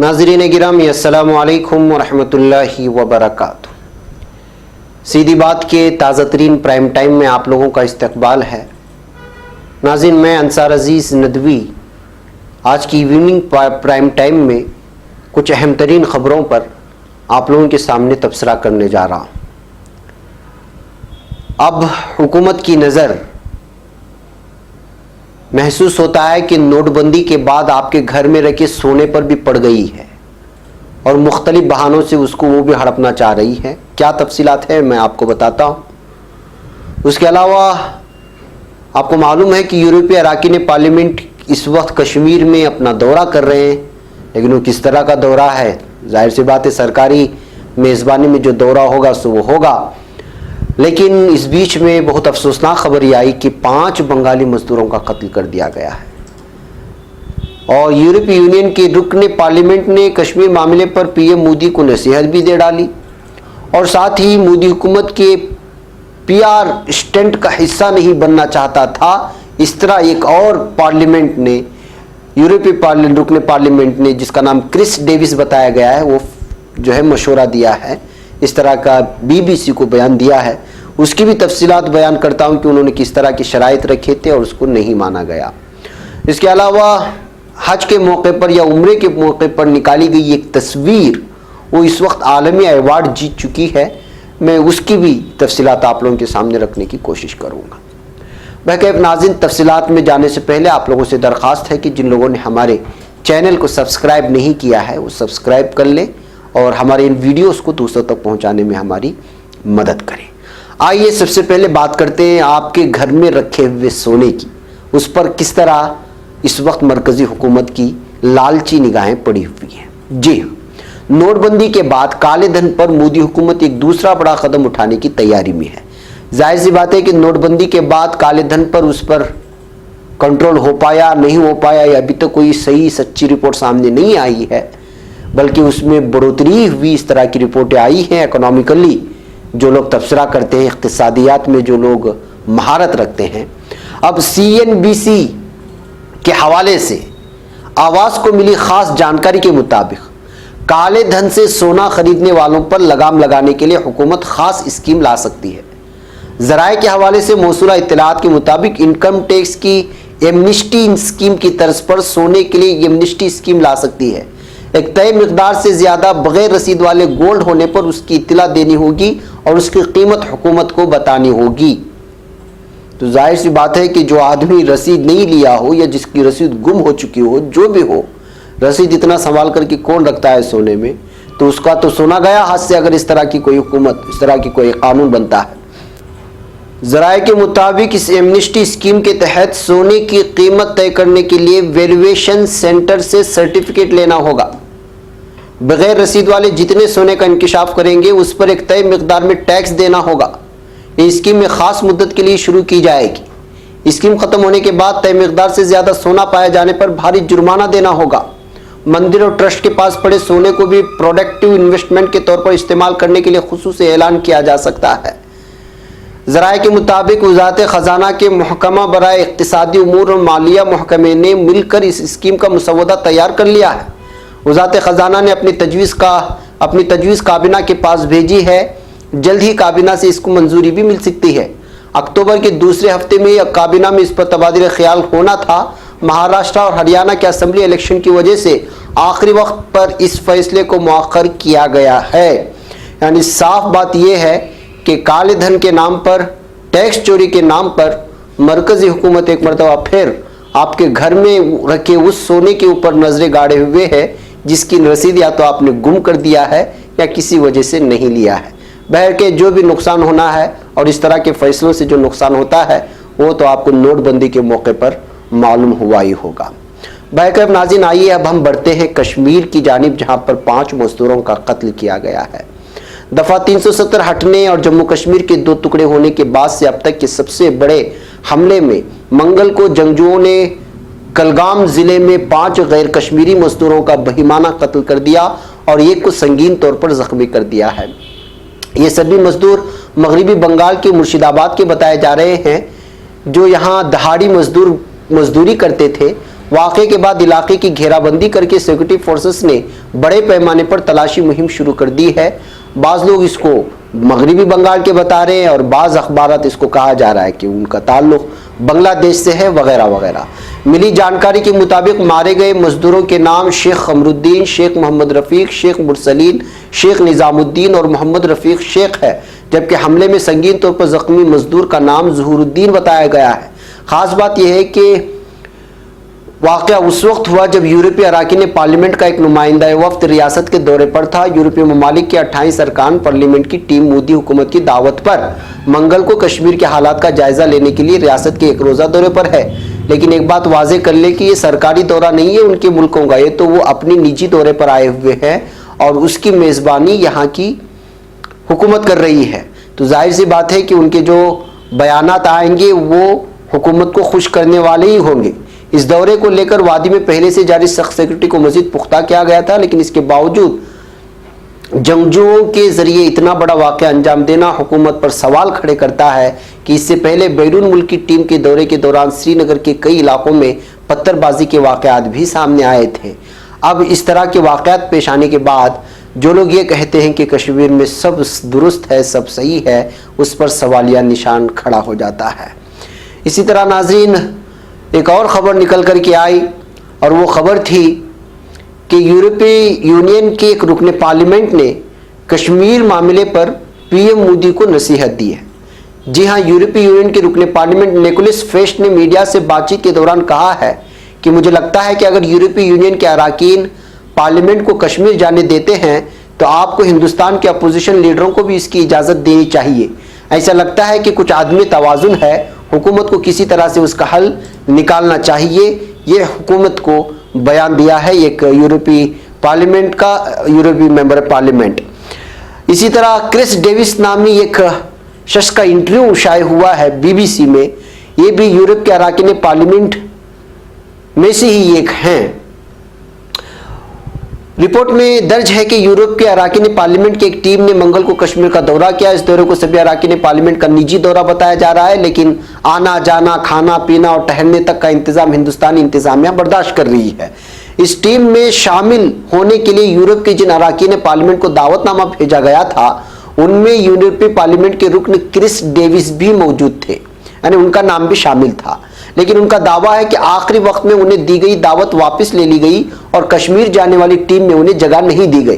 नाज़रीन गिरामी अस्सलामु अलैकुम वरहमतुल्लाहि वबरकातुहू। सीधी बात के ताज़ा तरीन प्राइम टाइम में आप लोगों का इस्तकबाल है। नाज़रीन, मैं अंसार अजीज़ नदवी आज की इवनिंग प्राइम टाइम में कुछ अहम तरीन ख़बरों पर आप लोगों के सामने तबसरा करने जा रहा हूँ। अब हुकूमत की नज़र महसूस होता है कि नोटबंदी के बाद आपके घर में रखे सोने पर भी पड़ गई है और मुख्तलिफ बहानों से उसको वो भी हड़पना चाह रही है। क्या तफसीलात है मैं आपको बताता हूँ। उसके अलावा आपको मालूम है कि यूरोपीय अरकान पार्लियामेंट इस वक्त कश्मीर में अपना दौरा कर रहे हैं, लेकिन वो किस तरह का दौरा है, जाहिर सी बात है सरकारी मेज़बानी में जो दौरा होगा सो वो होगा। लेकिन इस बीच में बहुत अफसोसनाक खबर ये आई कि 5 बंगाली मजदूरों का कत्ल कर दिया गया है और यूरोपीय यूनियन के रुकन पार्लियामेंट ने कश्मीर मामले पर पीएम मोदी को नसीहत भी दे डाली और साथ ही मोदी हुकूमत के पीआर स्टंट का हिस्सा नहीं बनना चाहता था। इस तरह एक और पार्लियामेंट ने, यूरोपीय रुकन पार्लियामेंट ने, जिसका नाम क्रिस डेविस बताया गया है, वो जो है मशवरा दिया है, इस तरह का बीबीसी को बयान दिया है। उसकी भी तफसीलात बयान करता हूं कि उन्होंने किस तरह की शराइत रखे थे और उसको नहीं माना गया। इसके अलावा हज के मौके पर या उम्रे के मौके पर निकाली गई एक तस्वीर, वो इस वक्त आलमी अवार्ड जीत चुकी है। मैं उसकी भी तफसीलात आप लोगों के सामने रखने की कोशिश करूँगा। बहरकैफ नाज़रीन, तफसीलात में जाने से पहले आप लोगों से दरख्वास्त है कि जिन लोगों ने हमारे चैनल को सब्सक्राइब नहीं किया है वो सब्सक्राइब कर लें और हमारे इन वीडियोस को दूसरों तक पहुंचाने में हमारी मदद करें। आइए सबसे पहले बात करते हैं आपके घर में रखे हुए सोने की। उस पर किस तरह इस वक्त मरकजी हुकूमत की लालची निगाहें पड़ी हुई हैं। जी, नोटबंदी के बाद काले धन पर मोदी हुकूमत एक दूसरा बड़ा कदम उठाने की तैयारी में है। जाहिर सी बात है कि नोटबंदी के बाद काले धन पर उस पर कंट्रोल हो पाया नहीं हो पाया, या अभी तक कोई सही सच्ची रिपोर्ट सामने नहीं आई है, बल्कि उसमें बढ़ोतरी हुई इस तरह की रिपोर्टें आई हैं। इकोनॉमिकली जो लोग तबसरा करते हैं, इख्तिसादियात में जो लोग महारत रखते हैं, अब CNBC के हवाले से आवाज़ को मिली खास जानकारी के मुताबिक काले धन से सोना खरीदने वालों पर लगाम लगाने के लिए हुकूमत खास स्कीम ला सकती है। ज़राए के हवाले से मौसूला इत्तलात के मुताबिक इनकम टैक्स की एमनिस्टी स्कीम की तर्ज पर सोने के लिए एमनिस्टी स्कीम ला सकती है। एक तय मिकदार से ज़्यादा बगैर रसीद वाले गोल्ड होने पर उसकी इत्तला देनी होगी और उसकी कीमत हुकूमत को बतानी होगी। तो जाहिर सी बात है कि जो आदमी रसीद नहीं लिया हो या जिसकी रसीद गुम हो चुकी हो, जो भी हो, रसीद इतना संभाल करके कौन रखता है सोने में, तो उसका तो सोना गया हाथ से अगर इस तरह की कोई हुकूमत, इस तरह की कोई कानून बनता है। ज़राए के मुताबिक इस एमनिस्टी स्कीम के तहत सोने की कीमत तय करने के लिए वैल्यूएशन सेंटर से सर्टिफिकेट लेना होगा। बगैर रसीद वाले जितने सोने का इंकिशाफ करेंगे उस पर एक तय मिकदार में टैक्स देना होगा। ये स्कीम में खास मुद्दत के लिए शुरू की जाएगी। स्कीम खत्म होने के बाद तय मिकदार से ज़्यादा सोना पाए जाने पर भारी जुर्माना देना होगा। मंदिर और ट्रस्ट के पास पड़े सोने को भी प्रोडक्टिव इन्वेस्टमेंट के तौर पर इस्तेमाल करने के लिए खुसूसी ऐलान किया जा सकता है। ज़राए के मुताबिक वज़ारत ख़जाना के महकमा बराए इक़्तिसादी उमूर और मालिया महकमे ने मिलकर इस स्कीम का मुसवदा तैयार कर लिया है। वज़ारत ख़जाना ने अपनी तजवीज़ काबीना के पास भेजी है। जल्द ही काबीना से इसको मंजूरी भी मिल सकती है। अक्टूबर के दूसरे हफ्ते में काबीना में इस पर तबादला ख्याल होना था। महाराष्ट्र और हरियाणा के असम्बली इलेक्शन की वजह से आखिरी वक्त पर इस फैसले को मुअख्खर किया गया है। यानी साफ बात यह है कि काले धन के नाम पर, टैक्स चोरी के नाम पर मरकजी हुकूमत एक मरतबा फिर आपके घर में रखे उस सोने के ऊपर नजरें गाड़े हुए है जिसकी रसीद या तो आपने गुम कर दिया है या किसी वजह से नहीं लिया है। बहर के जो भी नुकसान होना है और इस तरह के फैसलों से जो नुकसान होता है वो तो आपको नोटबंदी के मौके पर मालूम हुआ ही होगा। बहरकैफ नाज़रीन, आइए अब हम बढ़ते हैं कश्मीर की जानिब, जहाँ पर 5 मजदूरों का कत्ल किया गया है। दफ़ा 370 हटने और जम्मू कश्मीर के 2 टुकड़े होने के बाद से अब तक के सबसे बड़े हमले में मंगल को जंगजुओं ने कलगाम ज़िले में 5 गैर कश्मीरी मजदूरों का बहिमाना कत्ल कर दिया और एक को संगीन तौर पर ज़ख्मी कर दिया है। ये सभी मजदूर मगरबी बंगाल के मुर्शिदाबाद के बताए जा रहे हैं, जो यहाँ दहाड़ी मजदूरी करते थे। वाक़े के बाद इलाके की घेराबंदी करके सिक्योरिटी फोर्सेस ने बड़े पैमाने पर तलाशी मुहिम शुरू कर दी है। बाज़ लोग इसको मगरबी बंगाल के बता रहे हैं और बाज़ अखबारात इसको कहा जा रहा है कि उनका ताल्लुक बांग्लादेश से है वगैरह वगैरह। मिली जानकारी के मुताबिक मारे गए मजदूरों के नाम शेख कमरुद्दीन, शेख मोहम्मद रफ़ीक, शेख मुरसलीन, शेख निज़ामुद्दीन और मोहम्मद रफ़ीक शेख है, जबकि हमले में संगीन तौर पर ज़ख्मी मजदूर का नाम ज़हूरुद्दीन बताया गया है। ख़ास बात यह है कि वाक़या उस वक्त हुआ जब यूरोपीय अराकीन पार्लियामेंट का एक नुमाइंदा वफ्द रियासत के दौरे पर था। यूरोपीय ममालिक के 28 अरकान पार्लियामेंट की टीम मोदी हुकूमत की दावत पर मंगल को कश्मीर के हालात का जायजा लेने के लिए रियासत के एक रोज़ा दौरे पर है। लेकिन एक बात वाज़ेह कर ले कि ये सरकारी दौरा नहीं है उनके मुल्कों का, ये तो वो अपनी निजी दौरे पर आए हुए हैं और उसकी मेज़बानी यहाँ की हुकूमत कर रही है। तो जाहिर सी बात है कि उनके जो बयानात आएंगे वो हुकूमत को खुश करने वाले ही होंगे। इस दौरे को लेकर वादी में पहले से जारी सख्त सिक्योरिटी को मजीद पुख्ता किया गया था, लेकिन इसके बावजूद जंगजुओं के जरिए इतना बड़ा वाक़या अंजाम देना हुकूमत पर सवाल खड़े करता है कि इससे पहले बैरून मुल्क की टीम के दौरे के दौरान श्रीनगर के कई इलाकों में पत्थरबाजी के वाक़यात भी सामने आए थे। अब इस तरह के वाक़यात पेश आने के बाद जो लोग ये कहते हैं कि कश्मीर में सब दुरुस्त है, सब सही है, उस पर सवालिया निशान खड़ा हो जाता है। इसी तरह नाज़रीन एक और ख़बर निकल कर के आई और वो ख़बर थी कि यूरोपीय यूनियन के एक रुकने पार्लियामेंट ने कश्मीर मामले पर पीएम मोदी को नसीहत दी है। जी हाँ, यूरोपीय यूनियन के रुकने पार्लियामेंट निकोलस फेस्ट ने मीडिया से बातचीत के दौरान कहा है कि मुझे लगता है कि अगर यूरोपीय यूनियन के अराकीन पार्लियामेंट को कश्मीर जाने देते हैं तो आपको हिंदुस्तान के अपोजिशन लीडरों को भी इसकी इजाज़त देनी चाहिए। ऐसा लगता है कि कुछ आदमी तवाज़ुन है, हुकूमत को किसी तरह से उसका हल निकालना चाहिए। ये हुकूमत को बयान दिया है एक यूरोपीय पार्लियामेंट का यूरोपीय मेंबर पार्लियामेंट। इसी तरह क्रिस डेविस नामी एक शख्स का इंटरव्यू शाये हुआ है बीबीसी में। ये भी यूरोप के अराकीन पार्लियामेंट में से ही एक हैं। रिपोर्ट में दर्ज है कि यूरोप के अराकीन पार्लियामेंट की एक टीम ने मंगल को कश्मीर का दौरा किया। इस दौरे को सभी अराकीन पार्लियामेंट का निजी दौरा बताया जा रहा है, लेकिन आना जाना, खाना पीना और ठहरने तक का इंतजाम हिंदुस्तानी इंतजामिया बर्दाश्त कर रही है। इस टीम में शामिल होने के लिए यूरोप के जिन अराकीन पार्लियामेंट को दावतनामा भेजा गया था उनमें यूरोपीय पार्लियामेंट के रुकन क्रिस डेविस भी मौजूद थे, यानी उनका नाम भी शामिल था। लेकिन उनका दावा है कि आखिरी वक्त में उन्हें दी गई दावत वापस ले ली गई और कश्मीर जाने वाली टीम में उन्हें जगह नहीं दी गई।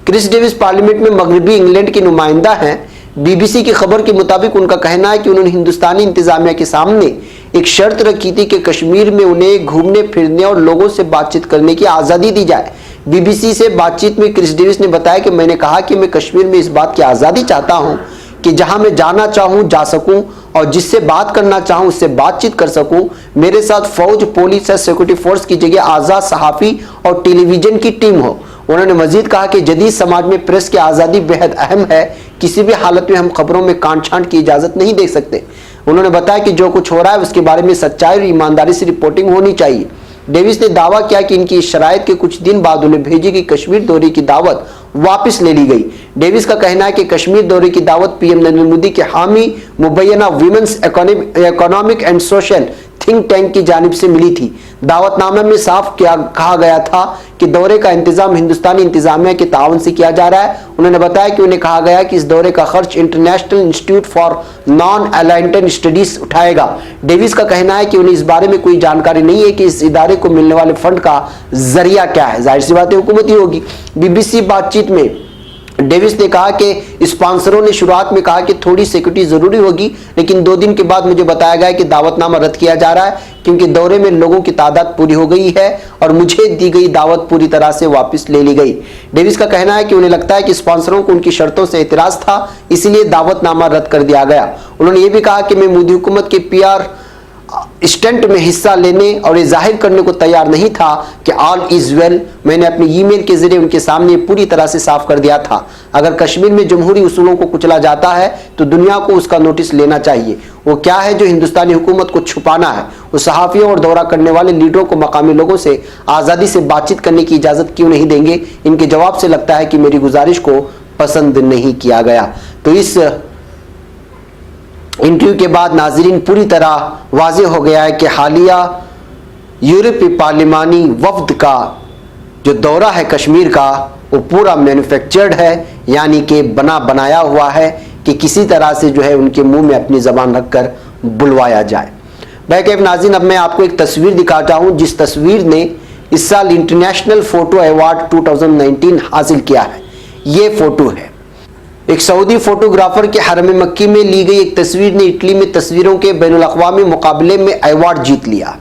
क्रिस डेविस पार्लियामेंट में मगरबी इंग्लैंड के नुमाइंदा हैं। बीबीसी की खबर के मुताबिक उनका कहना है कि उन्होंने हिंदुस्तानी इंतजामिया के सामने एक शर्त रखी थी कि कश्मीर में उन्हें घूमने फिरने और लोगों से बातचीत करने की आज़ादी दी जाए। बीबीसी से बातचीत में क्रिस डेविस ने बताया कि मैंने कहा कि मैं कश्मीर में इस बात की आज़ादी चाहता हूँ कि जहां मैं जाना चाहूं जा सकूं और जिससे बात करना चाहूं उससे बातचीत कर सकूं। मेरे साथ फौज, पुलिस या सिक्योरिटी फोर्स की जगह आज़ाद सहाफ़ी और टेलीविज़न की टीम हो। उन्होंने मजीद कहा कि जदीद समाज में प्रेस की आज़ादी बेहद अहम है। किसी भी हालत में हम खबरों में काट छांट की इजाज़त नहीं दे सकते। उन्होंने बताया कि जो कुछ हो रहा है उसके बारे में सच्चाई और ईमानदारी से रिपोर्टिंग होनी चाहिए। डेविस ने दावा किया कि इनकी शराइत के कुछ दिन बाद उन्हें भेजी गई कश्मीर दौरे की दावत वापस ले ली गई। डेविस का कहना है कि कश्मीर दौरे की दावत पीएम नरेंद्र मोदी के हामी मुबैना women's economic and social think tank की जानिब से मिली थी। दावतनामे में साफ कहा गया था कि दौरे का इंतजाम हिंदुस्तानी इंतजामिया के ताउन से किया जा रहा है। उन्होंने बताया कि उन्हें कहा गया कि इस दौरे का खर्च international institute for non aligned studies उठाएगा। डेविस का कहना है कि उन्हें इस बारे में कोई जानकारी नहीं है कि इस इदारे को मिलने वाले फंड का जरिया क्या है। जाहिर सी बात है हुकूमत ही होगी। बीबीसी बातचीत में डेविस ने कहा कि स्पॉन्सरों ने शुरुआत में कहा कि थोड़ी सिक्योरिटी जरूरी होगी, लेकिन 2 दिन के बाद मुझे बताया गया कि दावतनामा रद्द किया जा रहा है क्योंकि दौरे में लोगों की तादाद पूरी हो गई है और मुझे दी गई दावत पूरी तरह से वापस ले ली गई। डेविस का कहना है कि उन्हें लगता है कि स्पॉन्सरों को उनकी शर्तों से एतराज था, इसलिए दावतनामा रद्द कर दिया गया। उन्होंने ये भी कहा कि मैं मोदी हुकूमत के पीआर स्टंट में हिस्सा लेने और ये जाहिर करने को तैयार नहीं था कि ऑल इज वेल। मैंने अपने ईमेल के जरिए उनके सामने पूरी तरह से साफ कर दिया था। अगर कश्मीर में जमहूरी उसूलों को कुचला जाता है तो दुनिया को उसका नोटिस लेना चाहिए। वो क्या है जो हिंदुस्तानी हुकूमत को छुपाना है? वो सहाफ़ियों और दौरा करने वाले लीडरों को मकामी लोगों से आज़ादी से बातचीत करने की इजाज़त क्यों नहीं देंगे? इनके जवाब से लगता है कि मेरी गुजारिश को पसंद नहीं किया गया। तो इस इंटरव्यू के बाद नाजरीन पूरी तरह वाज़ेह हो गया है कि हालिया यूरोपीय पार्लिमानी वफ्द का जो दौरा है कश्मीर का, वो पूरा मैन्युफैक्चर्ड है, यानी कि बना बनाया हुआ है कि किसी तरह से जो है उनके मुंह में अपनी ज़बान रखकर बुलवाया जाए। बैकैफ नाज़रीन, अब मैं आपको एक तस्वीर दिखाता हूं जिस तस्वीर ने इस साल इंटरनेशनल फ़ोटो अवार्ड 2019 हासिल किया है। ये फ़ोटो है एक सऊदी फोटोग्राफर के हरम मक्की में ली गई एक तस्वीर ने इटली में तस्वीरों के बैनुल-अक़वामी मुकाबले में अवार्ड जीत लिया।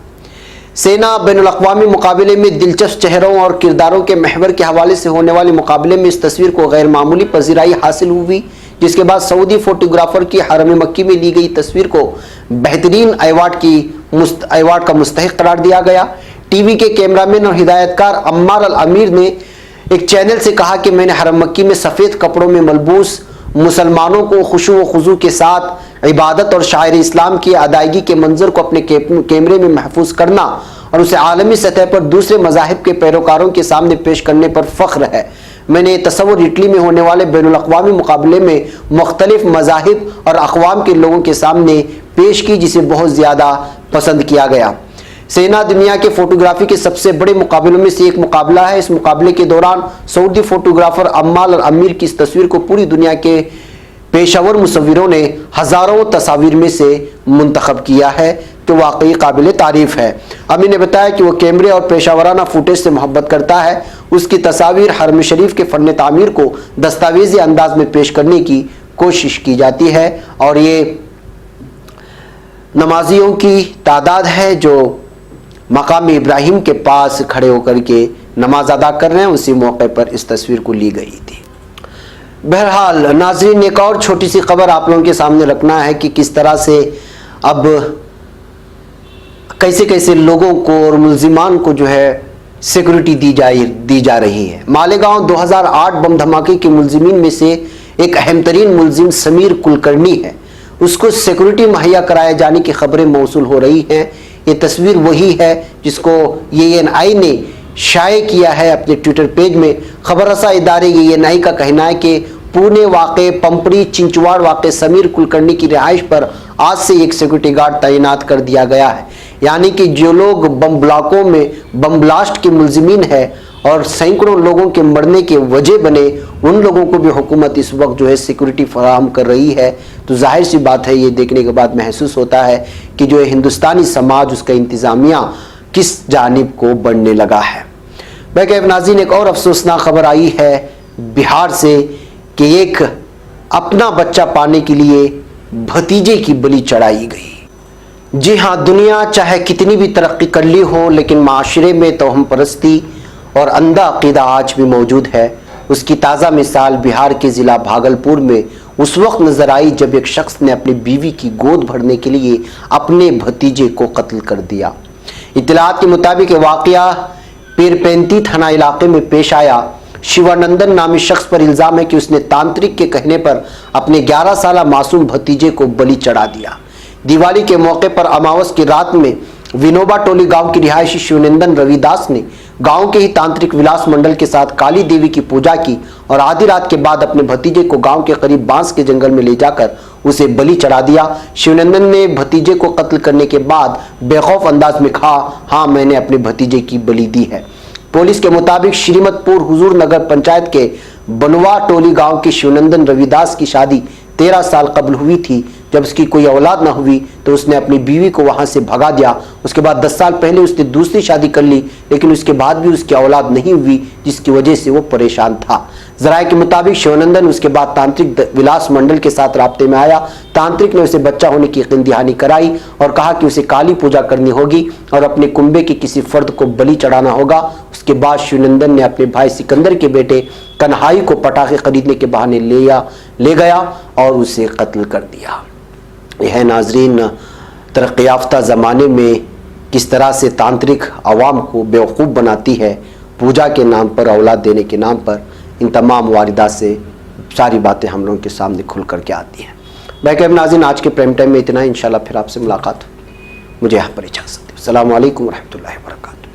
सेना बैनुल-अक़वामी मुकाबले में दिलचस्प चेहरों और किरदारों के महवर के हवाले से होने वाले मुकाबले में इस तस्वीर को गैर मामूली पज़ीराई हासिल हुई, जिसके बाद सऊदी फोटोग्राफर की हरम मक्की में ली गई तस्वीर को बेहतरीन अवार्ड का मुस्तहिक करार दिया गया। टीवी के कैमरामैन और हिदायतकार अम्मार अल अमीर ने एक चैनल से कहा कि मैंने हरम मक्की में सफ़ेद कपड़ों में मलबूस मुसलमानों को खुशू व खुजू के साथ इबादत और शायर इस्लाम की अदायगी के मंजर को अपने कैमरे में महफूज करना और उसे आलमी सतह पर दूसरे मज़ाहिब के पैरोकारों के सामने पेश करने पर फ़ख्र है। मैंने ये तस्वुर इटली में होने वाले बैनुल-अक़वामी मुकाबले में मुख्तलिफ मज़ाहिब और अक़वाम के लोगों के सामने पेश की, जिसे बहुत ज़्यादा पसंद किया गया। सेना दुनिया के फोटोग्राफी के सबसे बड़े मुकाबलों में से एक मुकाबला है। इस मुकाबले के दौरान सऊदी फोटोग्राफर अम्मार अल अमीर की इस तस्वीर को पूरी दुनिया के पेशावर मुसव्विरों ने हज़ारों तस्वीर में से मुंतखब किया है, जो वाकई काबिल तारीफ़ है। अमीर ने बताया कि वो कैमरे और पेशावराना फुटेज से मोहब्बत करता है। उसकी तस्वीर हरम शरीफ के फ़न तामीर को दस्तावेज़ी अंदाज में पेश करने की कोशिश की जाती है और ये नमाजियों की तादाद है जो मकाम इब्राहिम के पास खड़े होकर के नमाज अदा कर रहे हैं। उसी मौके पर इस तस्वीर को ली गई थी। बहरहाल नाज़रीन, एक और छोटी सी खबर आप लोगों के सामने रखना है कि किस तरह से अब कैसे कैसे लोगों को और मुल्जिमान को जो है सिक्योरिटी दी जा रही है। मालेगांव 2008 बम धमाके के मुल्जिमीन में से एक अहम तरीन मुल्जिम समीर कुलकर्णी है, उसको सिक्योरिटी मुहैया कराए जाने की खबरें मौसूल हो रही हैं। ये तस्वीर वही है जिसको ANI ने शाये किया है अपने ट्विटर पेज में। खबर रसा इदारे ANI का कहना है कि पुणे वाक़े पंपड़ी चिंचवाड़ वाक़े समीर कुलकर्णी की रिहाइश पर आज से एक सिक्योरिटी गार्ड तैनात कर दिया गया है। यानी कि जो लोग बम ब्लाकों में बम ब्लास्ट के मुल्जिमीन है और सैकड़ों लोगों के मरने के वजह बने, उन लोगों को भी हुकूमत इस वक्त जो है सिक्योरिटी फराहम कर रही है। तो जाहिर सी बात है, ये देखने के बाद महसूस होता है कि जो है हिंदुस्तानी समाज, उसका इंतज़ामिया किस जानिब को बढ़ने लगा है। बैकैफ नाज़रीन, एक और अफसोसनाक खबर आई है बिहार से कि एक अपना बच्चा पाने के लिए भतीजे की बलि चढ़ाई गई। जी हाँ, दुनिया चाहे कितनी भी तरक्की कर ली हो, लेकिन माशरे में तोहम परस्ती और अंधा अक़ीदा आज भी मौजूद है। उसकी ताज़ा मिसाल बिहार के ज़िला भागलपुर में उस वक्त नज़र आई जब एक शख्स ने अपनी बीवी की गोद भरने के लिए अपने भतीजे को कत्ल कर दिया। इत्तलात के मुताबिक वाक़या पीरपेंती थाना इलाके में पेश आया। शिवानंदन नामी शख्स पर इल्ज़ाम है कि उसने तांत्रिक के कहने पर अपने 11 साला मासूम भतीजे को बलि चढ़ा दिया। दिवाली के मौके पर अमावस की रात में विनोबा टोली गांव की रिहायशी शिवनंदन रविदास ने गांव के ही तांत्रिक विलास मंडल के साथ काली देवी की पूजा की और आधी रात के बाद अपने भतीजे को गांव के करीब बांस के जंगल में ले जाकर उसे बलि चढ़ा दिया। शिवनंदन ने भतीजे को कत्ल करने के बाद बेखौफ अंदाज में कहा, हाँ, मैंने अपने भतीजे की बलि दी है। पुलिस के मुताबिक श्रीमतपुर हुजूर नगर पंचायत के बनवा टोली गांव के शिवनंदन रविदास की शादी 13 साल कबल हुई थी। जब उसकी कोई औलाद ना हुई तो उसने अपनी बीवी को वहां से भगा दिया। उसके बाद 10 साल पहले उसने दूसरी शादी कर ली, लेकिन उसके बाद भी उसकी औलाद नहीं हुई, जिसकी वजह से वो परेशान था। जराये के मुताबिक शिवनंदन उसके बाद तांत्रिक विलास मंडल के साथ राब्ते में आया। तांत्रिक ने उसे बच्चा होने की यकीन दहानी कराई और कहा कि उसे काली पूजा करनी होगी और अपने कुंबे के किसी फर्द को बलि चढ़ाना होगा। उसके बाद शिवनंदन ने अपने भाई सिकंदर के बेटे कन्हाई को पटाखे खरीदने के बहाने ले गया और उसे कत्ल कर दिया। यह नाजरीन, तरक्की याफ्ता ज़माने में किस तरह से तांत्रिक अवाम को बेवकूफ़ बनाती है, पूजा के नाम पर, औलाद देने के नाम पर। इन तमाम वारिदात से सारी बातें हम लोगों के सामने खुल करके आती हैं। बैकैफ नाज़रीन, आज के प्राइम टाइम में इतना ही। इंशाल्लाह फिर आपसे मुलाकात होगी। मुझे यहाँ पर इजाज़त दो। अस्सलामु अलैकुम व रहमतुल्लाहि व बरकातुहू।